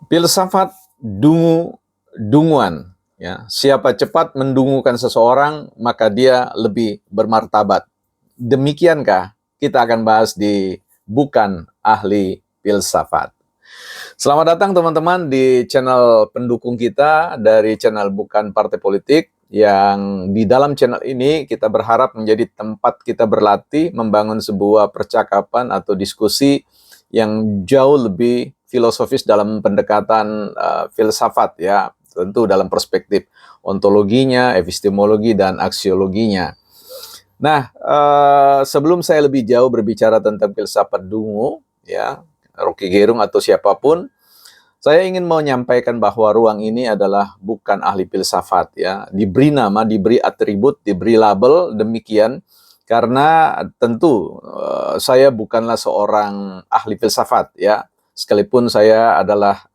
Filsafat dunguan. Ya, siapa cepat mendungukan seseorang, maka dia lebih bermartabat. Demikiankah kita akan bahas di Bukan Ahli Filsafat. Selamat datang teman-teman di channel pendukung kita dari channel Bukan Partai Politik, yang di dalam channel ini kita berharap menjadi tempat kita berlatih membangun sebuah percakapan atau diskusi yang jauh lebih filosofis dalam pendekatan filsafat, ya, tentu dalam perspektif ontologinya, epistemologi, dan aksiologinya. Nah, sebelum saya lebih jauh berbicara tentang filsafat dungu, ya, Rocky Gerung atau siapapun, saya ingin menyampaikan bahwa ruang ini adalah bukan ahli filsafat, ya. Diberi nama, diberi atribut, diberi label demikian karena tentu saya bukanlah seorang ahli filsafat, ya. Sekalipun saya adalah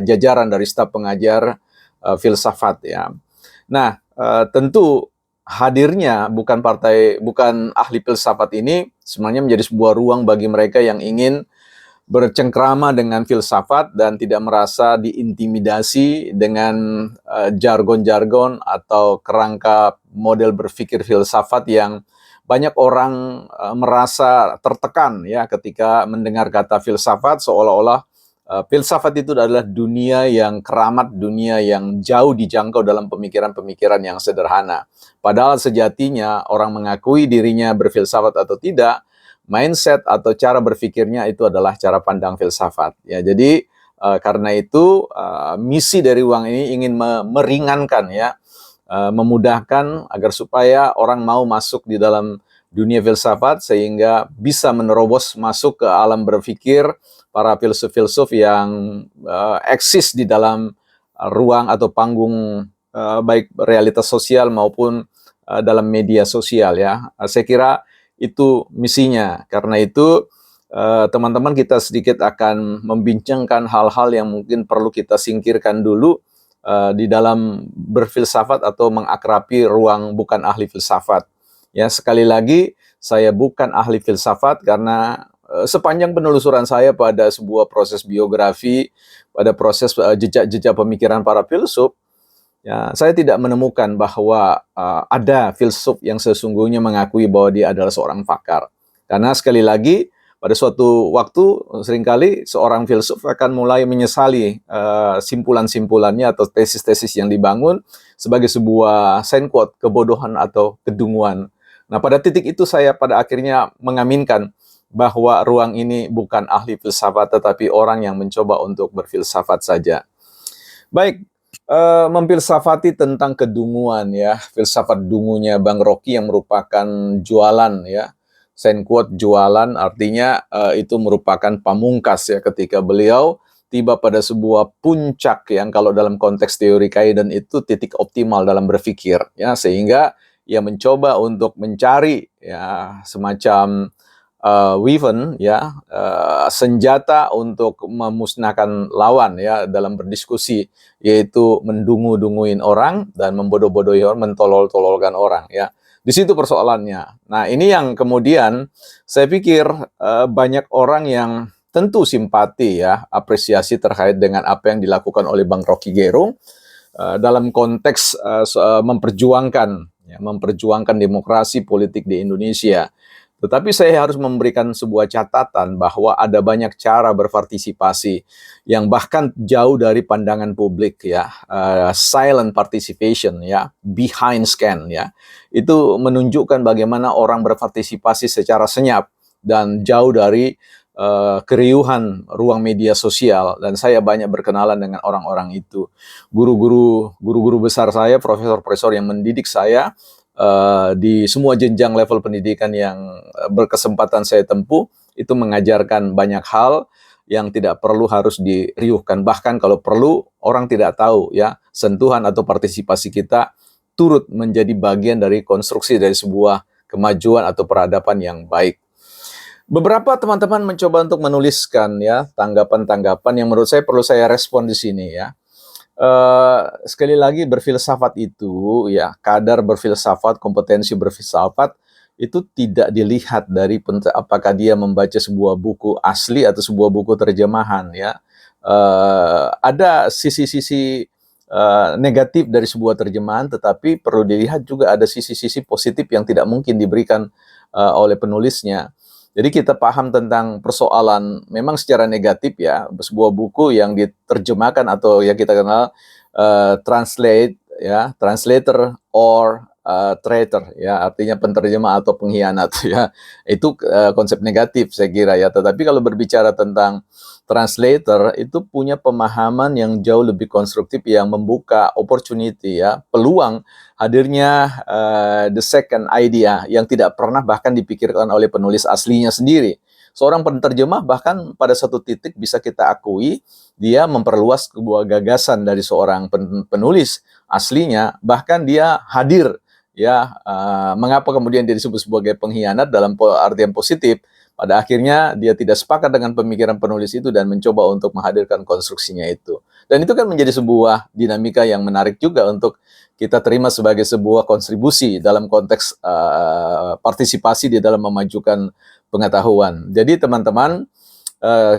jajaran dari staf pengajar filsafat, ya. Nah, tentu hadirnya bukan ahli filsafat ini sebenarnya menjadi sebuah ruang bagi mereka yang ingin bercengkrama dengan filsafat dan tidak merasa diintimidasi dengan jargon-jargon atau kerangka model berpikir filsafat yang banyak orang merasa tertekan, ya, ketika mendengar kata filsafat, seolah-olah filsafat itu adalah dunia yang keramat, dunia yang jauh dijangkau dalam pemikiran-pemikiran yang sederhana. Padahal sejatinya orang mengakui dirinya berfilsafat atau tidak, mindset atau cara berpikirnya itu adalah cara pandang filsafat. Ya, jadi karena itu misi dari ruang ini ingin meringankan, ya, memudahkan agar supaya orang mau masuk di dalam dunia filsafat sehingga bisa menerobos masuk ke alam berpikir para filsuf-filsuf yang eksis di dalam ruang atau panggung baik realitas sosial maupun dalam media sosial, ya. Saya kira itu misinya. Karena itu teman-teman kita sedikit akan membincangkan hal-hal yang mungkin perlu kita singkirkan dulu di dalam berfilsafat atau mengakrabi ruang bukan ahli filsafat. Ya, sekali lagi saya bukan ahli filsafat karena sepanjang penelusuran saya pada sebuah proses biografi, pada proses jejak-jejak pemikiran para filsuf, ya, saya tidak menemukan bahwa ada filsuf yang sesungguhnya mengakui bahwa dia adalah seorang pakar. Karena sekali lagi, pada suatu waktu seringkali seorang filsuf akan mulai menyesali simpulan-simpulannya atau tesis-tesis yang dibangun sebagai sebuah sign quote, kebodohan atau kedunguan. Nah, pada titik itu saya pada akhirnya mengaminkan bahwa ruang ini bukan ahli filsafat, tetapi orang yang mencoba untuk berfilsafat saja. Baik, memfilsafati tentang kedunguan, ya, filsafat dungunya Bang Rocky yang merupakan jualan, ya. Sign quote jualan artinya itu merupakan pamungkas, ya, ketika beliau tiba pada sebuah puncak yang kalau dalam konteks teori Kaizen itu titik optimal dalam berpikir, ya, sehingga ia mencoba untuk mencari, ya, semacam weapon, ya, senjata untuk memusnahkan lawan, ya, dalam berdiskusi, yaitu mendungu-dunguin orang dan membodoh-bodohi orang, mentolol-tololkan orang, ya. Di situ persoalannya. Nah, ini yang kemudian saya pikir banyak orang yang tentu simpati, ya, apresiasi terkait dengan apa yang dilakukan oleh Bang Rocky Gerung dalam konteks memperjuangkan, ya, memperjuangkan demokrasi politik di Indonesia. Tetapi saya harus memberikan sebuah catatan bahwa ada banyak cara berpartisipasi yang bahkan jauh dari pandangan publik, ya, silent participation, ya, behind scan, ya, itu menunjukkan bagaimana orang berpartisipasi secara senyap dan jauh dari keriuhan ruang media sosial. Dan saya banyak berkenalan dengan orang-orang itu. Guru-guru besar saya, profesor-profesor yang mendidik saya di semua jenjang level pendidikan yang berkesempatan saya tempuh, itu mengajarkan banyak hal yang tidak perlu harus diriuhkan. Bahkan kalau perlu, orang tidak tahu, ya, sentuhan atau partisipasi kita turut menjadi bagian dari konstruksi dari sebuah kemajuan atau peradaban yang baik. Beberapa teman-teman mencoba untuk menuliskan, ya, tanggapan-tanggapan yang menurut saya perlu saya respon di sini, ya. Sekali lagi berfilsafat itu, ya, kadar berfilsafat, kompetensi berfilsafat itu tidak dilihat dari apakah dia membaca sebuah buku asli atau sebuah buku terjemahan ya. Ada sisi-sisi negatif dari sebuah terjemahan, tetapi perlu dilihat juga ada sisi-sisi positif yang tidak mungkin diberikan oleh penulisnya. Jadi kita paham tentang persoalan memang secara negatif ya, sebuah buku yang diterjemahkan atau yang kita kenal translate ya, translator or traitor ya, artinya penterjemah atau pengkhianat ya. Itu konsep negatif saya kira ya. Tetapi kalau berbicara tentang translator itu punya pemahaman yang jauh lebih konstruktif yang membuka opportunity ya, peluang hadirnya the second idea yang tidak pernah bahkan dipikirkan oleh penulis aslinya sendiri. Seorang penerjemah bahkan pada satu titik bisa kita akui dia memperluas sebuah gagasan dari seorang penulis aslinya, bahkan dia hadir ya. Mengapa kemudian dia disebut sebagai pengkhianat dalam artian positif? Pada akhirnya dia tidak sepakat dengan pemikiran penulis itu dan mencoba untuk menghadirkan konstruksinya itu. Dan itu kan menjadi sebuah dinamika yang menarik juga untuk kita terima sebagai sebuah kontribusi dalam konteks partisipasi di dalam memajukan pengetahuan. Jadi teman-teman,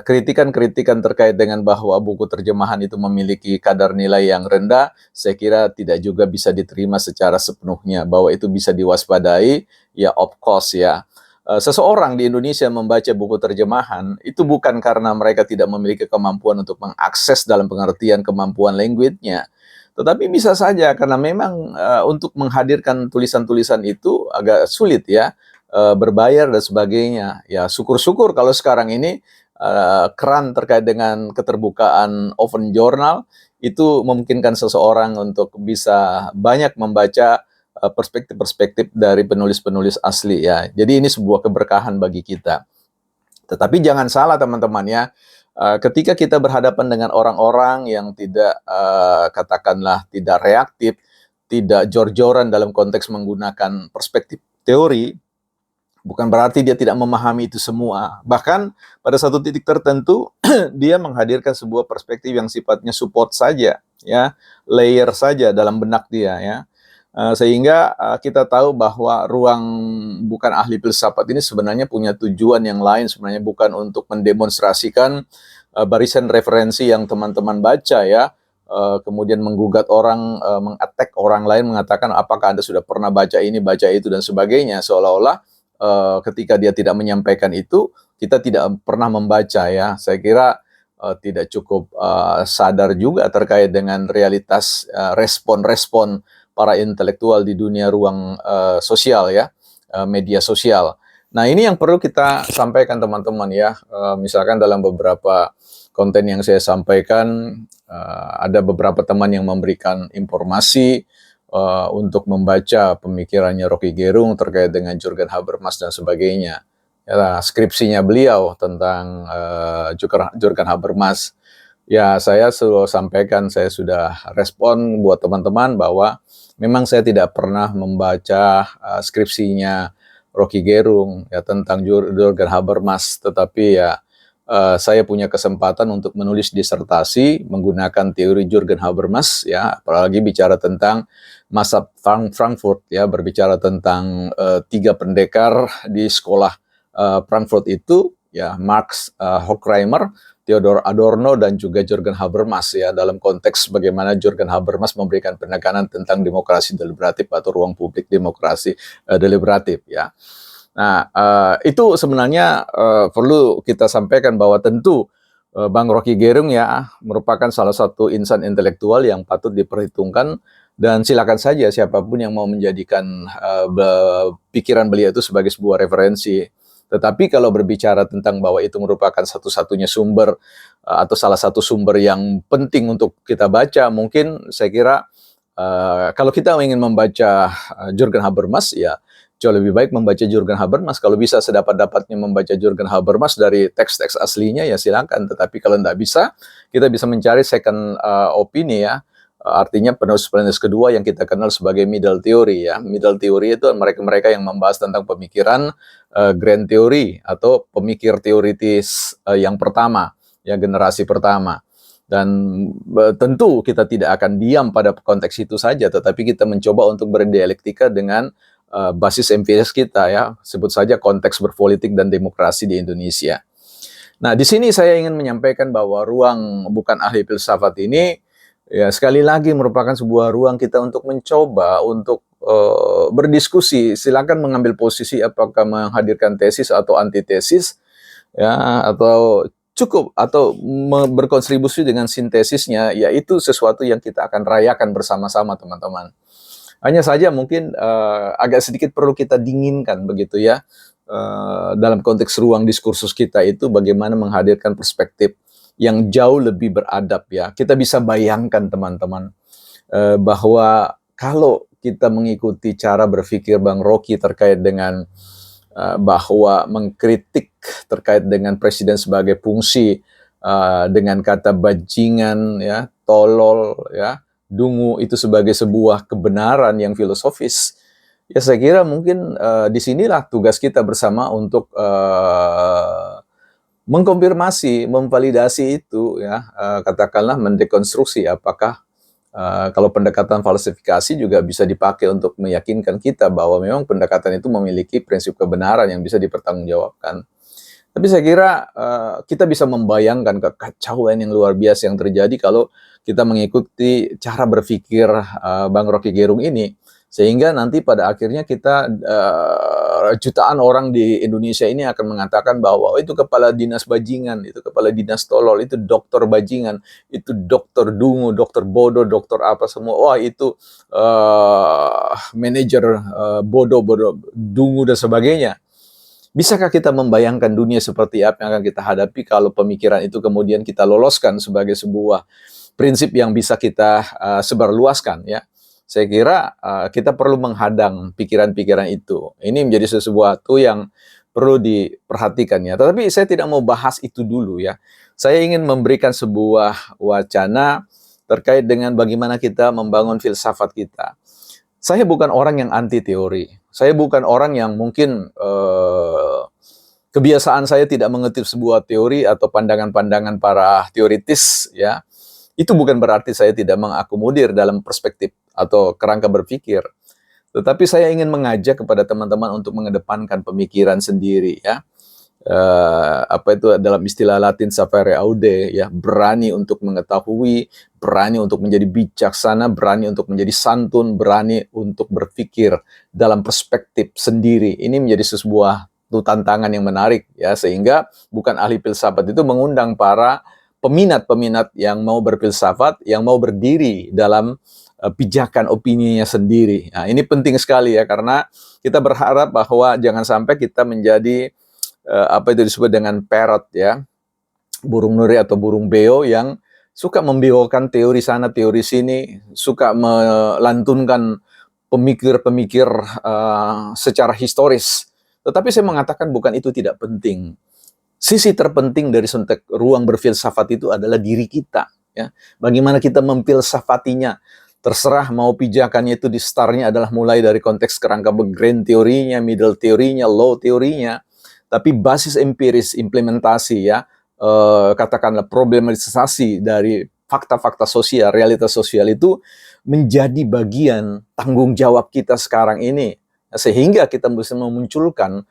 kritikan-kritikan terkait dengan bahwa buku terjemahan itu memiliki kadar nilai yang rendah, saya kira tidak juga bisa diterima secara sepenuhnya, bahwa itu bisa diwaspadai, ya of course ya. Seseorang di Indonesia membaca buku terjemahan, itu bukan karena mereka tidak memiliki kemampuan untuk mengakses dalam pengertian kemampuan language-nya, tetapi bisa saja karena memang untuk menghadirkan tulisan-tulisan itu agak sulit ya, berbayar dan sebagainya. Ya syukur-syukur kalau sekarang ini keran terkait dengan keterbukaan open journal itu memungkinkan seseorang untuk bisa banyak membaca perspektif-perspektif dari penulis-penulis asli ya. Jadi ini sebuah keberkahan bagi kita. Tetapi jangan salah teman-teman ya, ketika kita berhadapan dengan orang-orang yang tidak katakanlah tidak reaktif, tidak jor-joran dalam konteks menggunakan perspektif teori, bukan berarti dia tidak memahami itu semua. Bahkan pada satu titik tertentu dia menghadirkan sebuah perspektif yang sifatnya support saja, ya, layer saja dalam benak dia, ya. Sehingga kita tahu bahwa ruang bukan ahli filsafat ini sebenarnya punya tujuan yang lain, sebenarnya bukan untuk mendemonstrasikan barisan referensi yang teman-teman baca ya, kemudian menggugat orang, mengattack orang lain, mengatakan apakah Anda sudah pernah baca ini, baca itu, dan sebagainya, seolah-olah ketika dia tidak menyampaikan itu, kita tidak pernah membaca ya. Saya kira tidak cukup sadar juga terkait dengan realitas respon-respon para intelektual di dunia ruang sosial ya, media sosial. Nah ini yang perlu kita sampaikan teman-teman ya, misalkan dalam beberapa konten yang saya sampaikan, ada beberapa teman yang memberikan informasi untuk membaca pemikirannya Rocky Gerung terkait dengan Jürgen Habermas dan sebagainya. Ya, skripsinya beliau tentang Jürgen Habermas. Ya, saya sudah sampaikan, saya sudah respon buat teman-teman bahwa memang saya tidak pernah membaca skripsinya Rocky Gerung ya tentang Jürgen Habermas, tetapi ya saya punya kesempatan untuk menulis disertasi menggunakan teori Jürgen Habermas ya, apalagi bicara tentang masa Frankfurt ya, berbicara tentang tiga pendekar di sekolah Frankfurt itu ya, Marx, Horkheimer, Theodor Adorno, dan juga Jürgen Habermas ya, dalam konteks bagaimana Jürgen Habermas memberikan penekanan tentang demokrasi deliberatif atau ruang publik demokrasi deliberatif ya. Nah, itu sebenarnya perlu kita sampaikan bahwa tentu Bang Rocky Gerung ya merupakan salah satu insan intelektual yang patut diperhitungkan, dan silakan saja siapapun yang mau menjadikan pikiran beliau itu sebagai sebuah referensi. Tetapi kalau berbicara tentang bahwa itu merupakan satu-satunya sumber atau salah satu sumber yang penting untuk kita baca, mungkin saya kira kalau kita ingin membaca Jürgen Habermas, ya jauh lebih baik membaca Jürgen Habermas. Kalau bisa sedapat-dapatnya membaca Jürgen Habermas dari teks-teks aslinya, ya silakan. Tetapi kalau tidak bisa, kita bisa mencari second opini ya. Artinya penulis-penulis kedua yang kita kenal sebagai middle theory ya. Middle theory itu mereka-mereka yang membahas tentang pemikiran grand theory atau pemikir teoritis yang pertama, ya generasi pertama. Dan tentu kita tidak akan diam pada konteks itu saja, tetapi kita mencoba untuk berdialektika dengan basis empiris kita ya, sebut saja konteks berpolitik dan demokrasi di Indonesia. Nah, di sini saya ingin menyampaikan bahwa ruang bukan ahli filsafat ini ya sekali lagi merupakan sebuah ruang kita untuk mencoba untuk berdiskusi. Silakan mengambil posisi apakah menghadirkan tesis atau antitesis ya, atau cukup atau berkontribusi dengan sintesisnya, yaitu sesuatu yang kita akan rayakan bersama-sama teman-teman. Hanya saja mungkin agak sedikit perlu kita dinginkan begitu ya, dalam konteks ruang diskursus kita itu bagaimana menghadirkan perspektif yang jauh lebih beradab ya. Kita bisa bayangkan teman-teman bahwa kalau kita mengikuti cara berpikir Bang Rocky terkait dengan bahwa mengkritik terkait dengan presiden sebagai fungsi dengan kata bajingan ya, tolol ya, dungu itu sebagai sebuah kebenaran yang filosofis. Ya saya kira mungkin disinilah tugas kita bersama untuk mengkonfirmasi, memvalidasi itu ya, katakanlah mendekonstruksi apakah kalau pendekatan falsifikasi juga bisa dipakai untuk meyakinkan kita bahwa memang pendekatan itu memiliki prinsip kebenaran yang bisa dipertanggungjawabkan. Tapi saya kira kita bisa membayangkan kekacauan yang luar biasa yang terjadi kalau kita mengikuti cara berpikir Bang Rocky Gerung ini. Sehingga nanti pada akhirnya kita jutaan orang di Indonesia ini akan mengatakan bahwa itu kepala dinas bajingan, itu kepala dinas tolol, itu dokter bajingan, itu dokter dungu, dokter bodoh, dokter apa semua. Wah itu manajer bodoh, dungu dan sebagainya. Bisakah kita membayangkan dunia seperti apa yang akan kita hadapi kalau pemikiran itu kemudian kita loloskan sebagai sebuah prinsip yang bisa kita sebarluaskan ya? Saya kira kita perlu menghadang pikiran-pikiran itu. Ini menjadi sesuatu yang perlu diperhatikan ya. Tetapi saya tidak mau bahas itu dulu ya. Saya ingin memberikan sebuah wacana terkait dengan bagaimana kita membangun filsafat kita. Saya bukan orang yang anti teori. Saya bukan orang yang mungkin kebiasaan saya tidak mengutip sebuah teori atau pandangan-pandangan para teoritis ya. Itu bukan berarti saya tidak mengakomodir dalam perspektif atau kerangka berpikir. Tetapi saya ingin mengajak kepada teman-teman untuk mengedepankan pemikiran sendiri ya. Apa itu dalam istilah Latin sapere aude ya, berani untuk mengetahui, berani untuk menjadi bijaksana, berani untuk menjadi santun, berani untuk berpikir dalam perspektif sendiri. Ini menjadi sebuah tantangan yang menarik ya, sehingga bukan ahli filsafat itu mengundang para peminat-peminat yang mau berfilsafat, yang mau berdiri dalam pijakan opininya sendiri. Nah, ini penting sekali ya, karena kita berharap bahwa jangan sampai kita menjadi apa itu disebut dengan parrot ya, burung nuri atau burung beo yang suka membeokan teori sana teori sini, suka melantunkan pemikir-pemikir secara historis. Tetapi saya mengatakan bukan itu tidak penting. Sisi terpenting dari ruang berfilsafat itu adalah diri kita. Ya. Bagaimana kita memfilsafatinya. Terserah mau pijakannya itu di startnya adalah mulai dari konteks kerangka grand teorinya, middle teorinya, low teorinya. Tapi basis empiris implementasi ya, katakanlah problematisasi dari fakta-fakta sosial, realitas sosial itu menjadi bagian tanggung jawab kita sekarang ini. Sehingga kita bisa memunculkan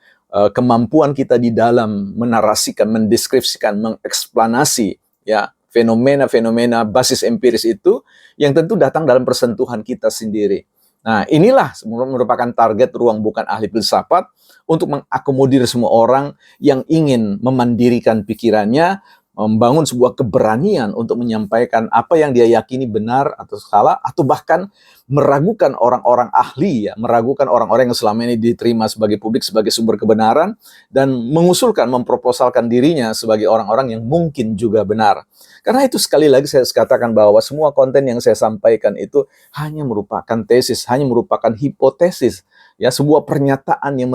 kemampuan kita di dalam menarasikan, mendeskripsikan, mengeksplanasi ya fenomena-fenomena basis empiris itu yang tentu datang dalam persentuhan kita sendiri. Nah, inilah merupakan target ruang bukan ahli filsafat untuk mengakomodir semua orang yang ingin memandirikan pikirannya, membangun sebuah keberanian untuk menyampaikan apa yang dia yakini benar atau salah, atau bahkan meragukan orang-orang ahli, ya, meragukan orang-orang yang selama ini diterima sebagai publik sebagai sumber kebenaran, dan mengusulkan, memproposalkan dirinya sebagai orang-orang yang mungkin juga benar. Karena itu sekali lagi saya katakan bahwa semua konten yang saya sampaikan itu hanya merupakan tesis, hanya merupakan hipotesis. Ya, sebuah pernyataan yang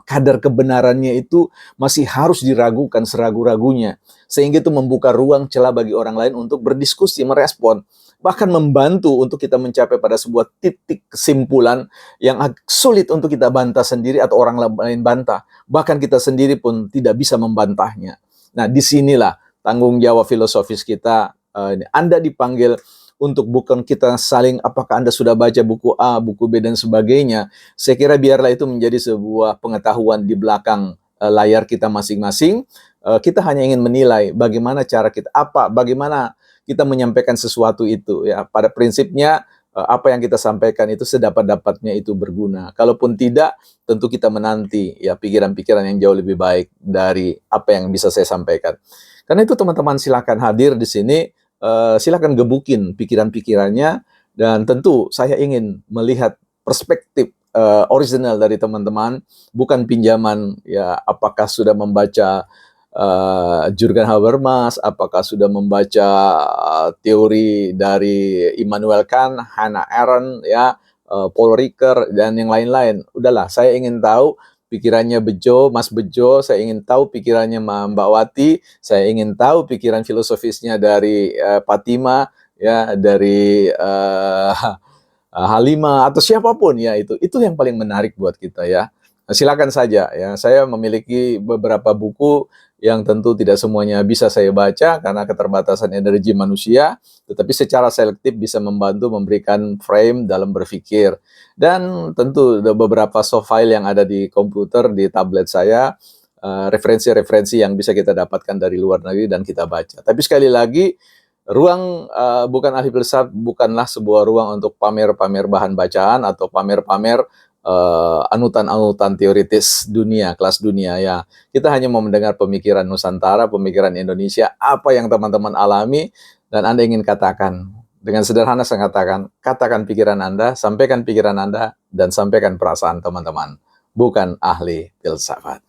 kadar kebenarannya itu masih harus diragukan seragu-ragunya. Sehingga itu membuka ruang celah bagi orang lain untuk berdiskusi, merespon, bahkan membantu untuk kita mencapai pada sebuah titik kesimpulan yang sulit untuk kita bantah sendiri atau orang lain bantah. Bahkan kita sendiri pun tidak bisa membantahnya. Nah, disinilah tanggung jawab filosofis kita. Anda dipanggil untuk bukan kita saling apakah Anda sudah baca buku A, buku B dan sebagainya. Saya kira biarlah itu menjadi sebuah pengetahuan di belakang layar kita masing-masing. Kita hanya ingin menilai bagaimana cara kita, bagaimana kita menyampaikan sesuatu itu ya. Pada prinsipnya apa yang kita sampaikan itu sedapat-dapatnya itu berguna. Kalaupun tidak, tentu kita menanti ya pikiran-pikiran yang jauh lebih baik dari apa yang bisa saya sampaikan. Karena itu teman-teman silakan hadir di sini, silakan gebukin pikiran-pikirannya, dan tentu saya ingin melihat perspektif original dari teman-teman, bukan pinjaman ya apakah sudah membaca Jürgen Habermas, apakah sudah membaca teori dari Immanuel Kant, Hannah Arendt ya, Paul Ricoeur dan yang lain-lain. Udahlah, saya ingin tahu pikirannya Bejo, Mas Bejo, saya ingin tahu pikirannya Mbak Wati, saya ingin tahu pikiran filosofisnya dari Fatima, ya, dari Halimah atau siapapun ya, itu yang paling menarik buat kita ya. Silakan saja ya. Saya memiliki beberapa buku yang tentu tidak semuanya bisa saya baca karena keterbatasan energi manusia, tetapi secara selektif bisa membantu memberikan frame dalam berpikir. Dan tentu beberapa soft file yang ada di komputer, di tablet saya, referensi-referensi yang bisa kita dapatkan dari luar negeri dan kita baca. Tapi sekali lagi, ruang bukan ahli filsafat bukanlah sebuah ruang untuk pamer-pamer bahan bacaan atau pamer-pamer anutan-anutan teoritis dunia, kelas dunia ya. Kita hanya mau mendengar pemikiran Nusantara, pemikiran Indonesia, apa yang teman-teman alami dan Anda ingin katakan. Dengan sederhana saya katakan pikiran Anda, sampaikan pikiran Anda, dan sampaikan perasaan teman-teman. Bukan ahli filsafat.